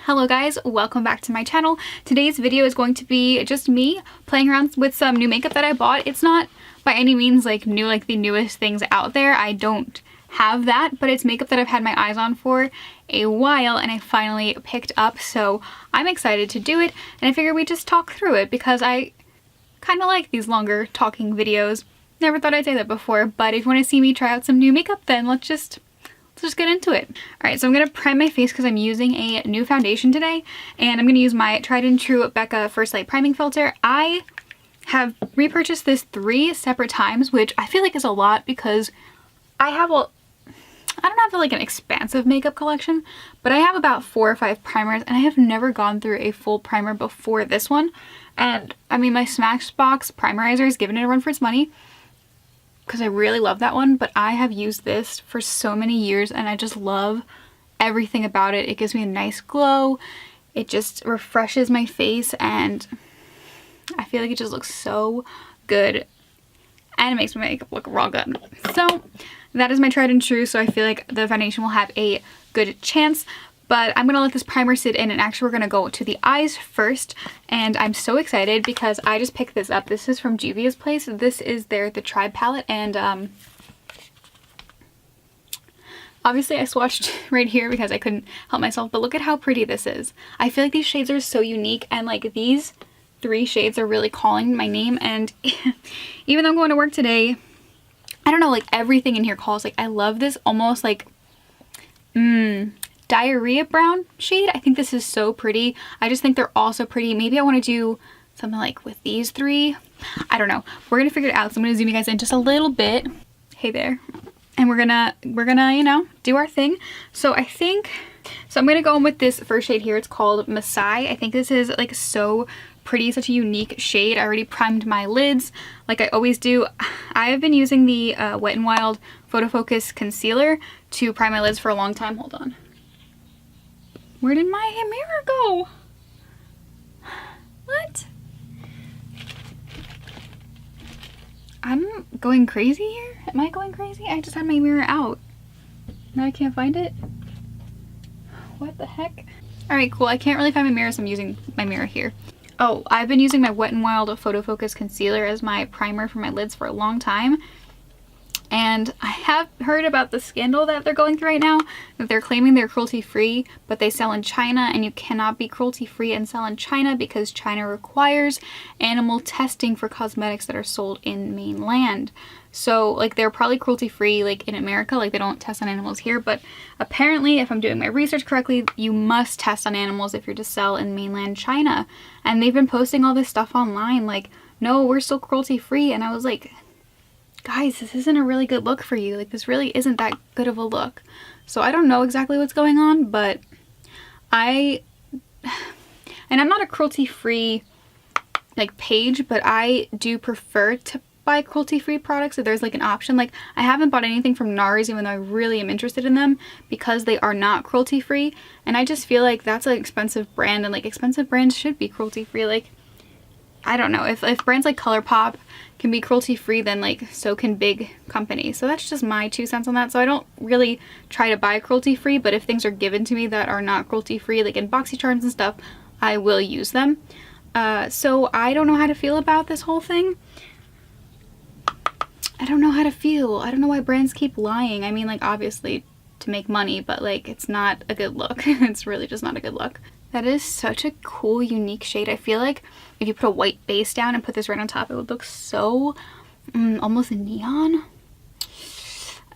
Hello guys, welcome back to my channel. Today's video is going to be just me playing around with some new makeup that I bought. It's not by any means like new, like the newest things out there. I don't have that, but it's makeup that I've had my eyes on for a while and I finally picked up, so I'm excited to do it, and I figured we'd just talk through it because I kind of like these longer talking videos. Never thought I'd say that before, but if you want to see me try out some new makeup, then let's just get into it. Alright, so I'm going to prime my face because I'm using a new foundation today, and I'm going to use my tried and true Becca First Light Priming Filter. I have repurchased this 3 separate times, which I feel like is a lot because I don't have like an expansive makeup collection, but I have about 4 or 5 primers, and I have never gone through a full primer before this one. And I mean, my Smashbox primerizer is giving it a run for its money, because I really love that one, but I have used this for so many years and I just love everything about it. It gives me a nice glow, it just refreshes my face, and I feel like it just looks so good and it makes my makeup look raw good. So that is my tried and true, so I feel like the foundation will have a good chance. But I'm going to let this primer sit in, and actually we're going to go to the eyes first. And I'm so excited because I just picked this up. This is from Juvia's Place. This is the Tribe palette, and obviously I swatched right here because I couldn't help myself, but look at how pretty this is. I feel like these shades are so unique, and like these 3 shades are really calling my name. And even though I'm going to work today, I don't know, like everything in here calls. Like I love this almost like diarrhea brown shade. I think this is so pretty. I just think they're all so pretty. Maybe I want to do something like with these 3. I don't know. We're gonna figure it out. So I'm gonna zoom you guys in just a little bit. Hey there. And we're gonna you know, do our thing. So I'm gonna go in with this first shade here. It's called Masai. I think this is like so pretty, such a unique shade. I already primed my lids like I always do. I've been using the Wet n Wild Photo Focus concealer to prime my lids for a long time. Hold on. Where did my mirror go? What? I'm going crazy here? Am I going crazy? I just had my mirror out. Now I can't find it? What the heck? Alright, cool. I can't really find my mirror, so I'm using my mirror here. Oh, I've been using my Wet n Wild Photo Focus concealer as my primer for my lids for a long time. And I have heard about the scandal that they're going through right now, that they're claiming they're cruelty-free, but they sell in China, and you cannot be cruelty-free and sell in China because China requires animal testing for cosmetics that are sold in mainland. So like they're probably cruelty-free like in America, like they don't test on animals here, but apparently, if I'm doing my research correctly, you must test on animals if you're to sell in mainland China. And they've been posting all this stuff online like, no, we're still cruelty-free, and I was like, guys, this isn't a really good look for you. Like, this really isn't that good of a look. So I don't know exactly what's going on, but and I'm not a cruelty-free like page, but I do prefer to buy cruelty-free products if there's like an option. Like, I haven't bought anything from NARS, even though I really am interested in them because they are not cruelty-free, and I just feel like that's an expensive brand, and like expensive brands should be cruelty-free. Like, I don't know, if brands like ColourPop can be cruelty-free, then like so can big companies. So that's just my 2 cents on that. So I don't really try to buy cruelty-free, but if things are given to me that are not cruelty-free, like in BoxyCharms and stuff, I will use them. So I don't know how to feel about this whole thing. I don't know how to feel. I don't know why brands keep lying. I mean, like, obviously to make money, but like it's not a good look. It's really just not a good look. That is such a cool, unique shade. I feel like if you put a white base down and put this right on top, it would look so almost neon.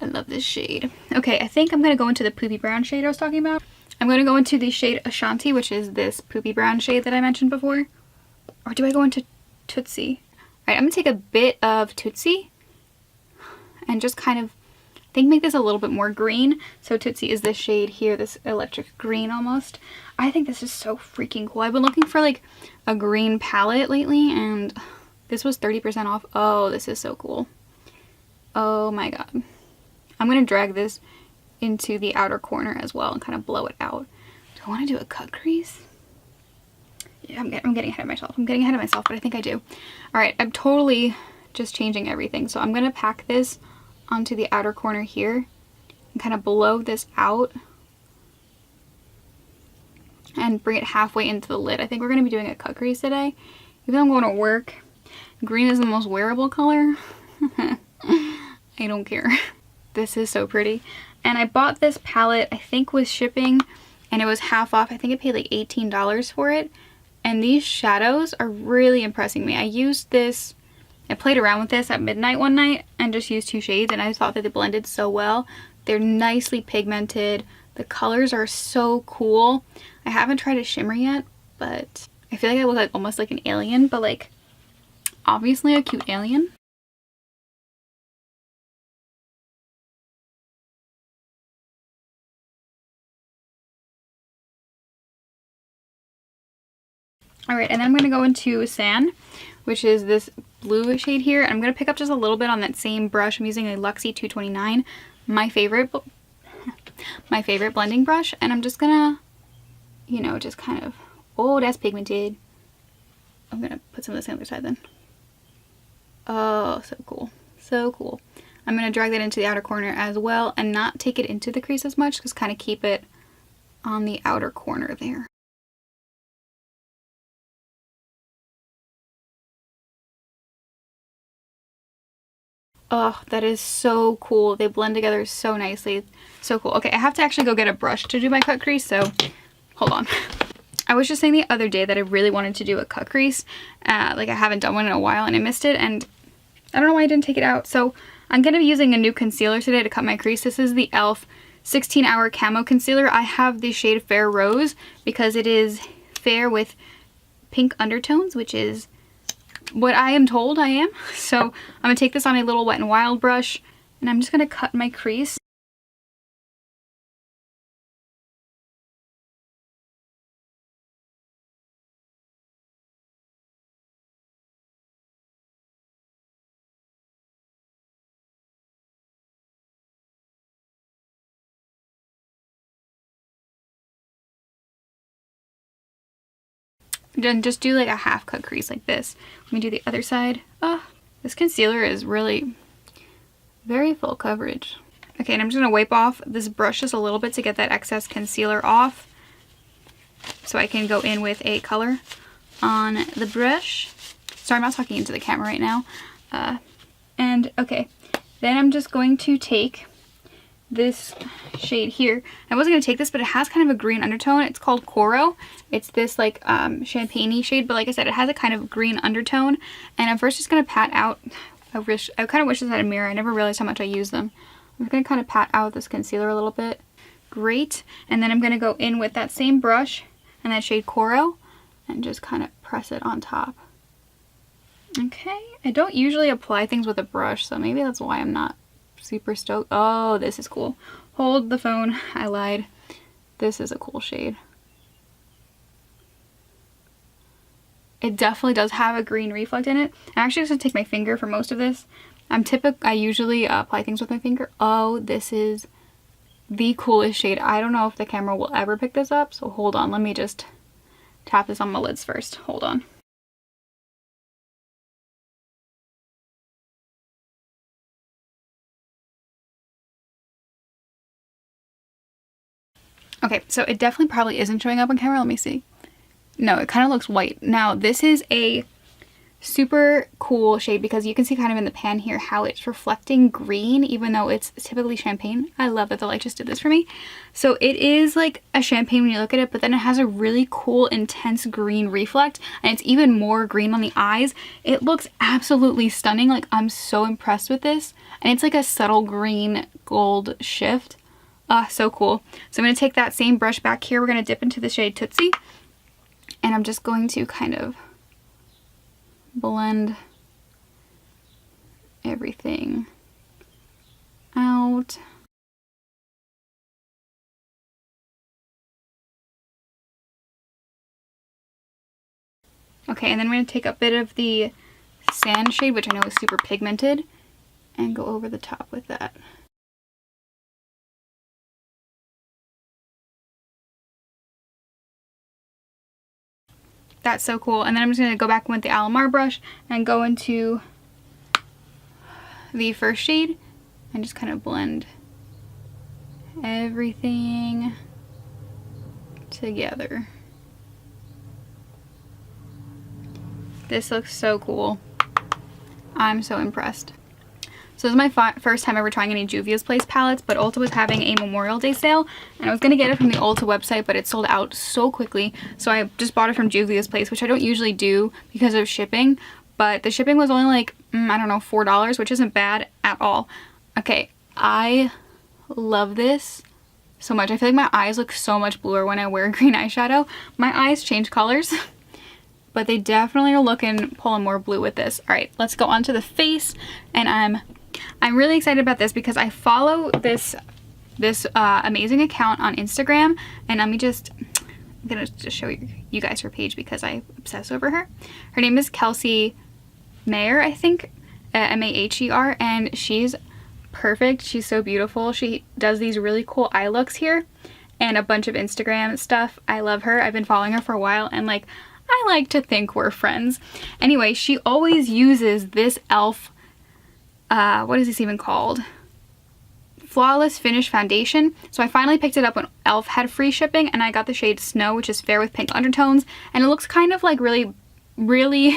I love this shade. Okay, I think I'm going to go into the poopy brown shade I was talking about. I'm going to go into the shade Ashanti, which is this poopy brown shade that I mentioned before. Or do I go into Tootsie? Alright, I'm going to take a bit of Tootsie and just kind of, I think, make this a little bit more green. So Tootsie is this shade here, this electric green almost. I think this is so freaking cool. I've been looking for like a green palette lately, and this was 30% off. Oh, this is so cool. Oh my god. I'm going to drag this into the outer corner as well and kind of blow it out. Do I want to do a cut crease? Yeah, I'm getting ahead of myself. I'm getting ahead of myself, but I think I do. Alright, I'm totally just changing everything. So I'm going to pack this onto the outer corner here and kind of blow this out. and bring it halfway into the lid. I think we're going to be doing a cut crease today. Even though I'm going to work, green is the most wearable color. I don't care. This is so pretty. And I bought this palette, I think with shipping, and it was half off. I think I paid like $18 for it. And these shadows are really impressing me. I used this, I played around with this at midnight one night and just used 2 shades, and I thought that they blended so well. They're nicely pigmented. The colors are so cool. I haven't tried a shimmer yet, but I feel like I look like almost like an alien, but like obviously a cute alien. Alright, and then I'm going to go into Sand, which is this blue shade here. I'm going to pick up just a little bit on that same brush. I'm using a Luxie 229, my favorite blending brush, and I'm just going to, you know, just kind of, oh, that's pigmented. I'm going to put some of this on the other side then. Oh, so cool. So cool. I'm going to drag that into the outer corner as well and not take it into the crease as much, just kind of keep it on the outer corner there. Oh, that is so cool. They blend together so nicely. So cool. Okay, I have to actually go get a brush to do my cut crease, so hold on. I was just saying the other day that I really wanted to do a cut crease. Like I haven't done one in a while and I missed it, and I don't know why I didn't take it out. So I'm going to be using a new concealer today to cut my crease. This is the e.l.f. 16-Hour Camo Concealer. I have the shade Fair Rose because it is fair with pink undertones, which is what I am told I am. So I'm going to take this on a little Wet n Wild brush, and I'm just going to cut my crease. Then just do like a half cut crease like this. Let me do the other side. Oh, this concealer is really very full coverage. Okay, and I'm just going to wipe off this brush just a little bit to get that excess concealer off, so I can go in with a color on the brush. Sorry, I'm not talking into the camera right now. And okay, then I'm just going to take this shade here. I wasn't going to take this, but it has kind of a green undertone. It's called Coral. It's this like champagne-y shade, but like I said, it has a kind of green undertone. And I'm first just going to pat out. I kind of wish this had a mirror. I never realized how much I use them. I'm going to kind of pat out this concealer a little bit. Great. And then I'm going to go in with that same brush and that shade Coral and just kind of press it on top. Okay. I don't usually apply things with a brush, so maybe that's why I'm not super stoked. Oh, this is cool. Hold the phone. I lied. This is a cool shade. It definitely does have a green reflect in it. I'm actually just going to take my finger for most of this. I usually apply things with my finger. Oh, this is the coolest shade. I don't know if the camera will ever pick this up, so hold on. Let me just tap this on my lids first. Hold on. Okay, so it definitely probably isn't showing up on camera. Let me see. No, it kind of looks white. Now, this is a super cool shade because you can see kind of in the pan here how it's reflecting green, even though it's typically champagne. I love that the light just did this for me. So it is like a champagne when you look at it, but then it has a really cool, intense green reflect, and it's even more green on the eyes. It looks absolutely stunning. Like, I'm so impressed with this. And it's like a subtle green gold shift. So cool. So I'm going to take that same brush back here. We're going to dip into the shade Tootsie. And I'm just going to kind of blend everything out. Okay, and then we're going to take a bit of the Sand shade, which I know is super pigmented, and go over the top with that. That's so cool. And then I'm just going to go back with the Alamar brush and go into the first shade and just kind of blend everything together. This looks so cool. I'm so impressed. So this is my first time ever trying any Juvia's Place palettes, but Ulta was having a Memorial Day sale, and I was going to get it from the Ulta website, but it sold out so quickly. So I just bought it from Juvia's Place, which I don't usually do because of shipping, but the shipping was only like, I don't know, $4, which isn't bad at all. Okay, I love this so much. I feel like my eyes look so much bluer when I wear green eyeshadow. My eyes change colors, but they definitely are pulling more blue with this. All right, let's go on to the face, and I'm really excited about this because I follow this amazing account on Instagram, and I'm gonna just show you guys her page because I obsess over her. Her name is Kelsey Maher, I think, M-A-H-E-R, and she's perfect. She's so beautiful. She does these really cool eye looks here and a bunch of Instagram stuff. I love her. I've been following her for a while, and like, I like to think we're friends. Anyway, she always uses this e.l.f. What is this even called? Flawless Finish Foundation. So I finally picked it up when e.l.f. had free shipping, and I got the shade Snow, which is fair with pink undertones, and it looks kind of like really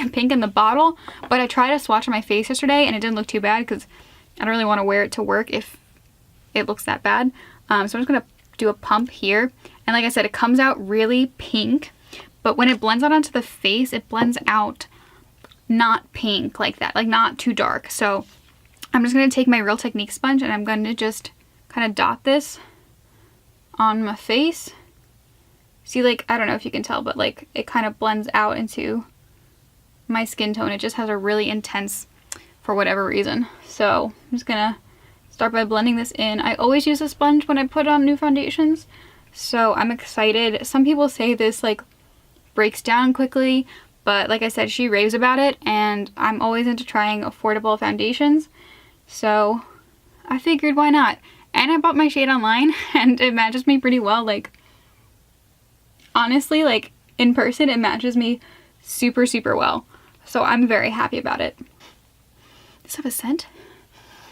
pink in the bottle, but I tried a swatch on my face yesterday and it didn't look too bad because I don't really want to wear it to work if it looks that bad. So I'm just gonna do a pump here, and like I said, it comes out really pink, but when it blends out onto the face, it blends out not pink like that, like not too dark. So I'm just going to take my Real Technique sponge, and I'm going to just kind of dot this on my face. See, like, I don't know if you can tell, but like it kind of blends out into my skin tone. It just has a really intense, for whatever reason. So I'm just going to start by blending this in. I always use a sponge when I put on new foundations, so I'm excited. Some people say this like breaks down quickly, but like I said, she raves about it, and I'm always into trying affordable foundations. So I figured, why not? And I bought my shade online, and it matches me pretty well. Like, honestly, like in person, it matches me super, super well. So I'm very happy about it. Does it have a scent?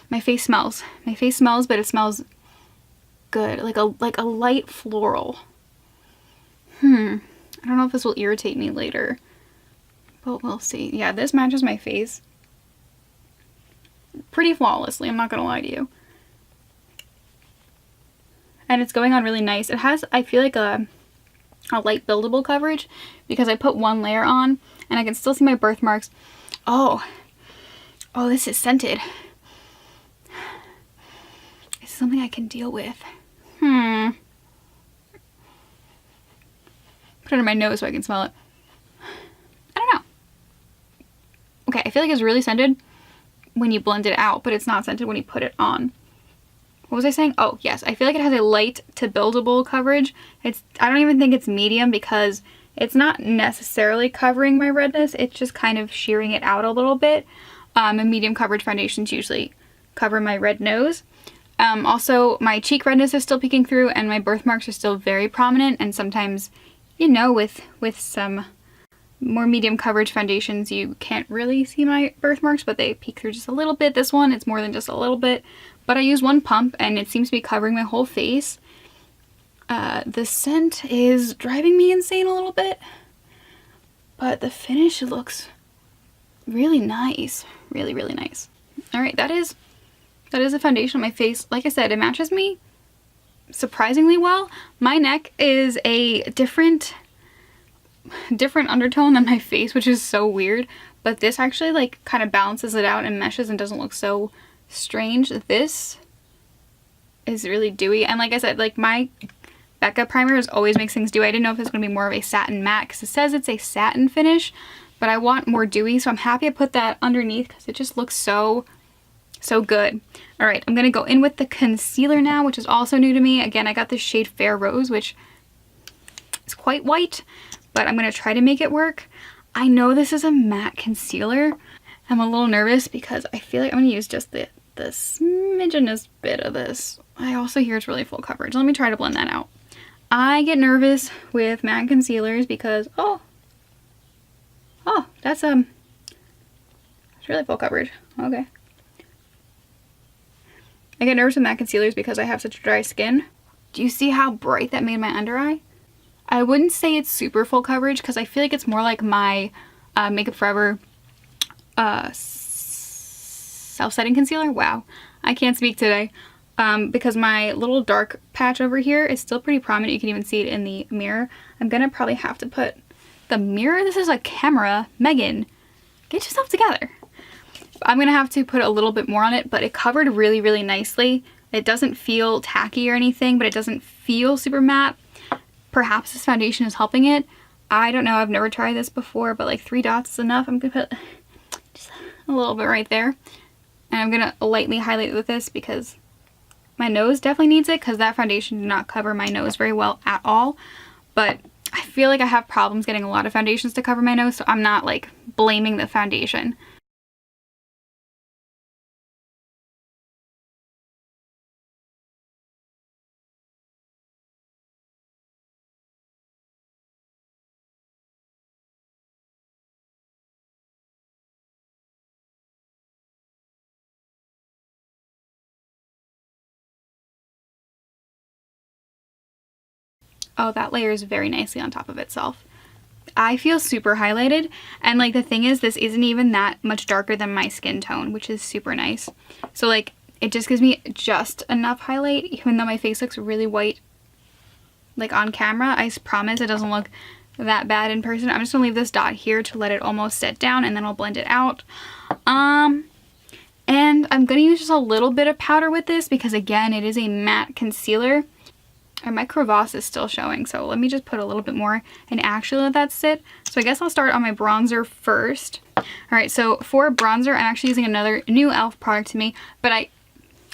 My face smells. My face smells, but it smells good. Like a light floral. I don't know if this will irritate me later, but we'll see. Yeah, this matches my face pretty flawlessly, I'm not gonna lie to you. And it's going on really nice. It has, I feel like, a light buildable coverage because I put one layer on and I can still see my birthmarks. Oh, this is scented. It's something I can deal with. Put it on my nose so I can smell it. I don't know. Okay, I feel like it's really scented when you blend it out, but it's not scented when you put it on. What was I saying? Oh, yes. I feel like it has a light to buildable coverage. I don't even think it's medium because it's not necessarily covering my redness. It's just kind of shearing it out a little bit. And medium coverage foundations usually cover my red nose. Also, my cheek redness is still peeking through, and my birthmarks are still very prominent, and sometimes, you know, with some more medium coverage foundations, you can't really see my birthmarks, but they peek through just a little bit. This one, it's more than just a little bit, but I use one pump and it seems to be covering my whole face. The scent is driving me insane a little bit, but the finish looks really nice. Really, really nice. All right, that is a foundation on my face. Like I said, it matches me surprisingly well. My neck is a different undertone than my face, which is so weird, but this actually like kind of balances it out and meshes and doesn't look so strange. This is really dewy, and like I said, like my Becca primers always makes things dewy. I didn't know if it's going to be more of a satin matte because it says it's a satin finish, but I want more dewy, so I'm happy I put that underneath because it just looks so good. All right, I'm going to go in with the concealer now, which is also new to me. Again, I got this shade Fair Rose, which is quite white, but I'm going to try to make it work. I know this is a matte concealer. I'm a little nervous because I feel like I'm going to use just the smidgenest bit of this. I also hear it's really full coverage. Let me try to blend that out. I get nervous with matte concealers because, oh, that's it's really full coverage. Okay. I get nervous with matte concealers because I have such dry skin. Do you see how bright that made my under eye? I wouldn't say it's super full coverage because I feel like it's more like my Makeup Forever self-setting concealer. Wow, I can't speak today. Because my little dark patch over here is still pretty prominent. You can even see it in the mirror. I'm gonna probably have to put the mirror. This is a camera. Megan, get yourself together. I'm gonna have to put a little bit more on it, but it covered really, really nicely. It doesn't feel tacky or anything, but it doesn't feel super matte. Perhaps this foundation is helping it. I don't know. I've never tried this before, but like 3 dots is enough. I'm gonna put just a little bit right there. And I'm gonna lightly highlight with this because my nose definitely needs it, because that foundation did not cover my nose very well at all. But I feel like I have problems getting a lot of foundations to cover my nose, so I'm not like blaming the foundation. Oh, that layers very nicely on top of itself. I feel super highlighted, and like the thing is, this isn't even that much darker than my skin tone, which is super nice. So like it just gives me just enough highlight, even though my face looks really white like on camera. I promise it doesn't look that bad in person. I'm just gonna leave this dot here to let it almost set down, and then I'll blend it out. And I'm gonna use just a little bit of powder with this because again, it is a matte concealer. And my crevasse is still showing, so let me just put a little bit more and actually let that sit. So I guess I'll start on my bronzer first. Alright, so for bronzer, I'm actually using another new e.l.f. product to me, but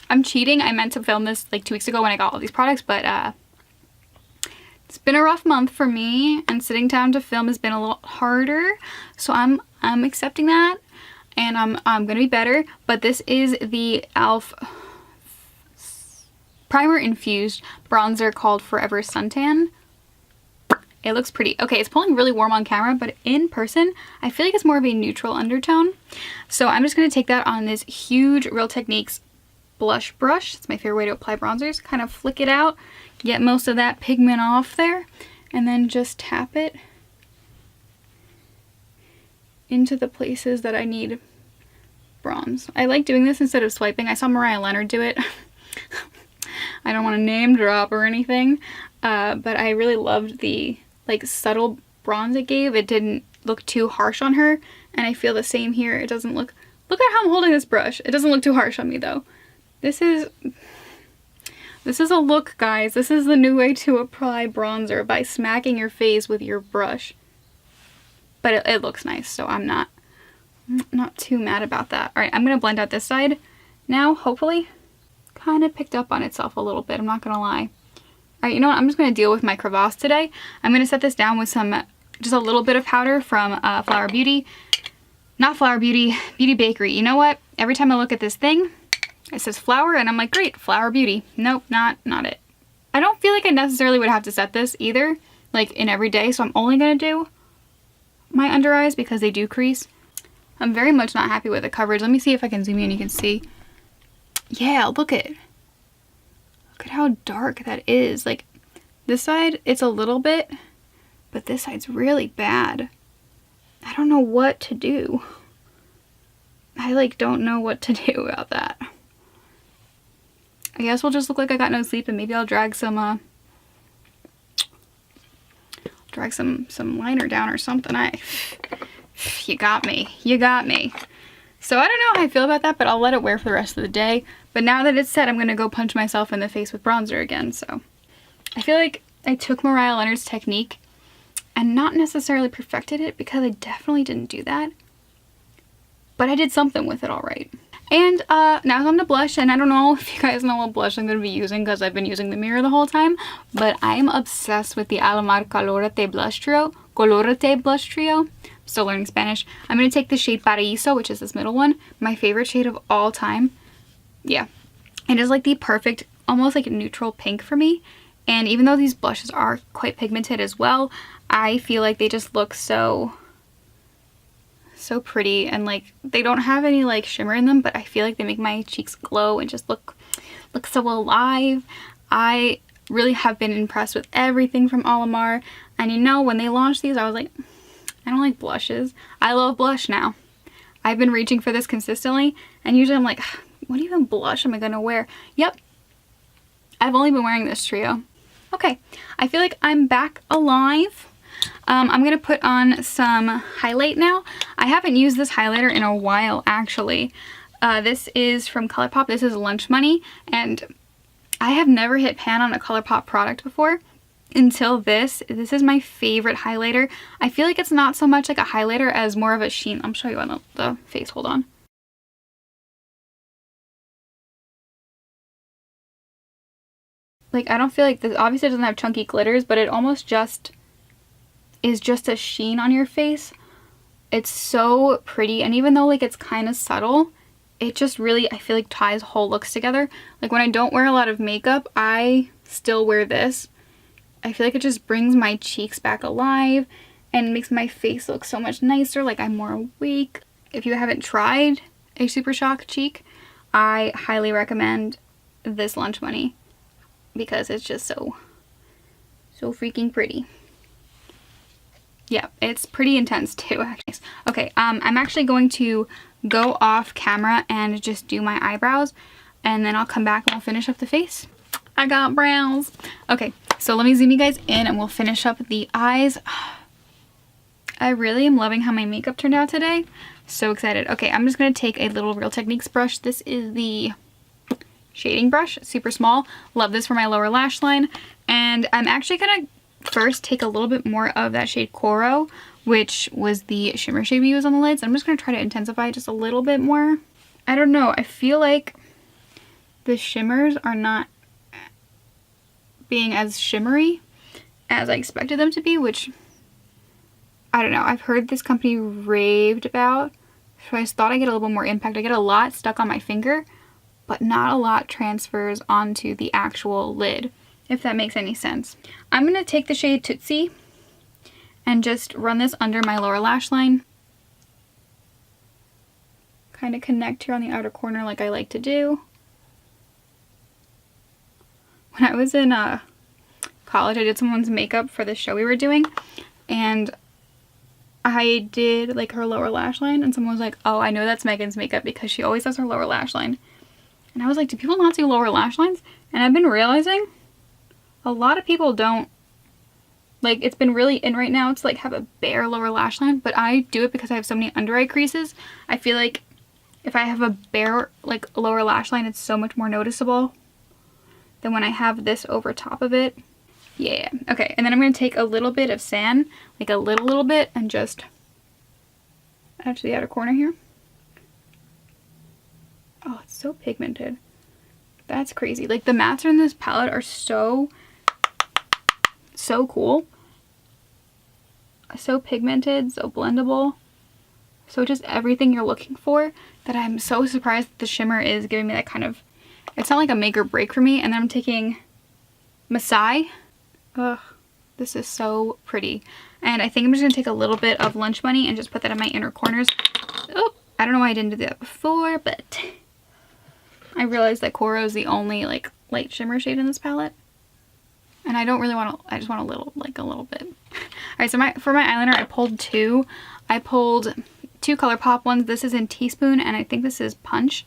I'm cheating. I meant to film this like 2 weeks ago when I got all these products, but it's been a rough month for me, and sitting down to film has been a little harder, so I'm accepting that, and I'm gonna be better. But this is the e.l.f. primer infused bronzer called Forever Suntan. It looks pretty. Okay, it's pulling really warm on camera, but in person, I feel like it's more of a neutral undertone. So I'm just going to take that on this huge Real Techniques blush brush. It's my favorite way to apply bronzers. Kind of flick it out, get most of that pigment off there, and then just tap it into the places that I need bronze. I like doing this instead of swiping. I saw Mariah Leonard do it. I don't want to name drop or anything, but I really loved the like subtle bronze it gave. It didn't look too harsh on her, and I feel the same here. It doesn't look at how I'm holding this brush. It doesn't look too harsh on me though. This is a look, guys. This is the new way to apply bronzer, by smacking your face with your brush. But it looks nice, so I'm not too mad about that. All right, I'm gonna blend out this side now, hopefully. Kind of picked up on itself a little bit, I'm not gonna lie. Alright, you know what, I'm just gonna deal with my crevasse today. I'm gonna set this down with just a little bit of powder from Flower Beauty. Not Flower Beauty, Beauty Bakery. You know what, every time I look at this thing, it says flower, and I'm like, great, Flower Beauty. Nope, not it. I don't feel like I necessarily would have to set this either, like in every day, so I'm only gonna do my under eyes because they do crease. I'm very much not happy with the coverage. Let me see if I can zoom in, you can see. Yeah, look at how dark that is. Like this side, it's a little bit, but this side's really bad. I don't know what to do. I like don't know what to do about that. I guess we'll just look like I got no sleep, and maybe I'll drag some liner down or something. You got me. You got me. So I don't know how I feel about that, but I'll let it wear for the rest of the day. But now that it's set, I'm going to go punch myself in the face with bronzer again. So I feel like I took Mariah Leonard's technique and not necessarily perfected it, because I definitely didn't do that. But I did something with it all right. And now it's time to blush, and I don't know if you guys know what blush I'm going to be using because I've been using the mirror the whole time, but I'm obsessed with the Alamar Colorate Blush Trio. Still learning Spanish. I'm going to take the shade Paraíso, which is this middle one, my favorite shade of all time. Yeah, it is like the perfect, almost like neutral pink for me. And even though these blushes are quite pigmented as well, I feel like they just look so pretty, and like they don't have any like shimmer in them, but I feel like they make my cheeks glow and just look so alive. I really have been impressed with everything from Alamar, and you know, when they launched these, I was like, I don't like blushes. I love blush now. I've been reaching for this consistently, and usually I'm like, what even blush am I gonna wear? Yep, I've only been wearing this trio. Okay, I feel like I'm back alive. I'm gonna put on some highlight now. I haven't used this highlighter in a while, actually. This is from ColourPop. This is Lunch Money, and I have never hit pan on a ColourPop product before until this. This is my favorite highlighter. I feel like it's not so much like a highlighter as more of a sheen. I'll show you on the face, hold on. Like, I don't feel like this, obviously it doesn't have chunky glitters, but it almost just is just a sheen on your face. It's so pretty, and even though like it's kind of subtle, it just really, I feel like, ties whole looks together. Like when I don't wear a lot of makeup, I still wear this. I feel like it just brings my cheeks back alive and makes my face look so much nicer, like I'm more awake. If you haven't tried a Super Shock cheek, I highly recommend this Lunch Money because it's just so freaking pretty. Yeah, it's pretty intense too, actually. Okay, I'm actually going to go off camera and just do my eyebrows, and then I'll come back and we'll finish up the face. I got brows. Okay, so let me zoom you guys in and we'll finish up the eyes. I really am loving how my makeup turned out today. So excited. Okay, I'm just going to take a little Real Techniques brush. This is the shading brush, super small. Love this for my lower lash line. And I'm actually going to first take a little bit more of that shade Coral, which was the shimmer shade we use on the lids. I'm just going to try to intensify just a little bit more. I don't know, I feel like the shimmers are not being as shimmery as I expected them to be, which I don't know, I've heard this company raved about, so I just thought I'd get a little bit more impact. I get a lot stuck on my finger, but not a lot transfers onto the actual lid, if that makes any sense. I'm going to take the shade Tootsie and just run this under my lower lash line. Kind of connect here on the outer corner like I like to do. When I was in college, I did someone's makeup for the show we were doing, and I did like her lower lash line, and someone was like, oh, I know that's Megan's makeup because she always does her lower lash line. And I was like, do people not do lower lash lines? And I've been realizing a lot of people don't. Like, it's been really in right now to like have a bare lower lash line, but I do it because I have so many under eye creases. I feel like if I have a bare like lower lash line, it's so much more noticeable than when I have this over top of it. Yeah. Okay, and then I'm going to take a little bit of sand, like a little bit, and just add to the outer corner here. Oh, it's so pigmented. That's crazy. Like, the mattes in this palette are so cool. So pigmented, so blendable. So just everything you're looking for, that I'm so surprised that the shimmer is giving me that kind of, it's not like a make or break for me. And then I'm taking Masai. Ugh, this is so pretty. And I think I'm just going to take a little bit of Lunch Money and just put that in my inner corners. Oh, I don't know why I didn't do that before, but I realized that Coral is the only like light shimmer shade in this palette. And I don't really want to, I just want a little, like a little bit. Alright, so for my eyeliner, I pulled two. I pulled two ColourPop ones. This is in Teaspoon, and I think this is Punch.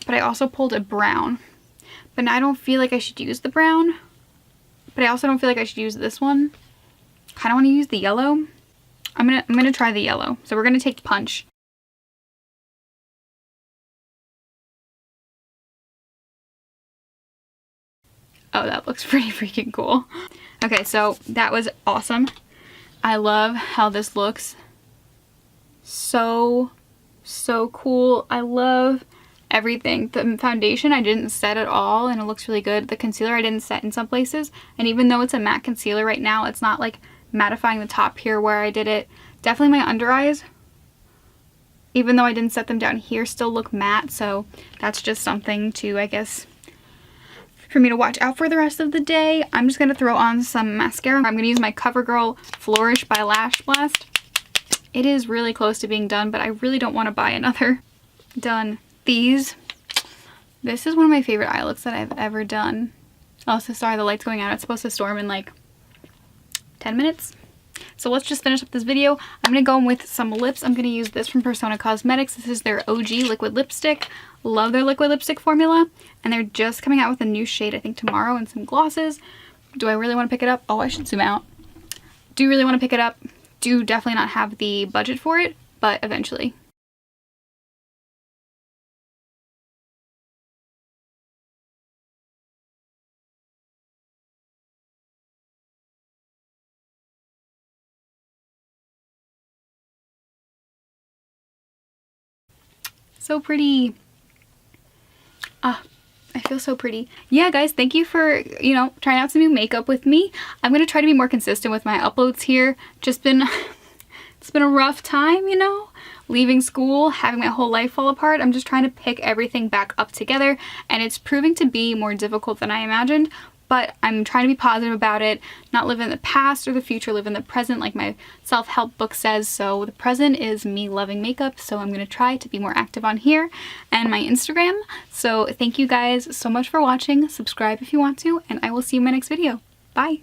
But I also pulled a brown. But I don't feel like I should use the brown. But I also don't feel like I should use this one. Kind of want to use the yellow. I'm gonna try the yellow. So we're gonna take Punch. Oh, that looks pretty freaking cool. Okay, so that was awesome. I love how this looks. So cool. I love everything. The foundation I didn't set at all, and it looks really good. The concealer I didn't set in some places, and even though it's a matte concealer right now, it's not like mattifying the top here where I did it. Definitely my under eyes, even though I didn't set them down here, still look matte, so that's just something to, I guess, for me to watch out for the rest of the day. I'm just going to throw on some mascara. I'm going to use my CoverGirl Flourish by Lash Blast. It is really close to being done, but I really don't want to buy another. Done. This is one of my favorite eye looks that I've ever done. Oh, so sorry, the light's going out. It's supposed to storm in like 10 minutes. So let's just finish up this video. I'm going to go in with some lips. I'm going to use this from Persona Cosmetics. This is their OG liquid lipstick. Love their liquid lipstick formula. And they're just coming out with a new shade, I think, tomorrow, and some glosses. Do I really want to pick it up? Oh, I should zoom out. Do you really want to pick it up? Do definitely not have the budget for it, but eventually. So pretty. Ah, I feel so pretty. Yeah, guys, thank you for, you know, trying out some new makeup with me. I'm going to try to be more consistent with my uploads here. Just been, it's been a rough time, you know, leaving school, having my whole life fall apart. I'm just trying to pick everything back up together, and it's proving to be more difficult than I imagined. But I'm trying to be positive about it, not live in the past or the future, live in the present like my self-help book says. So the present is me loving makeup, so I'm going to try to be more active on here and my Instagram. So thank you guys so much for watching. Subscribe if you want to, and I will see you in my next video. Bye!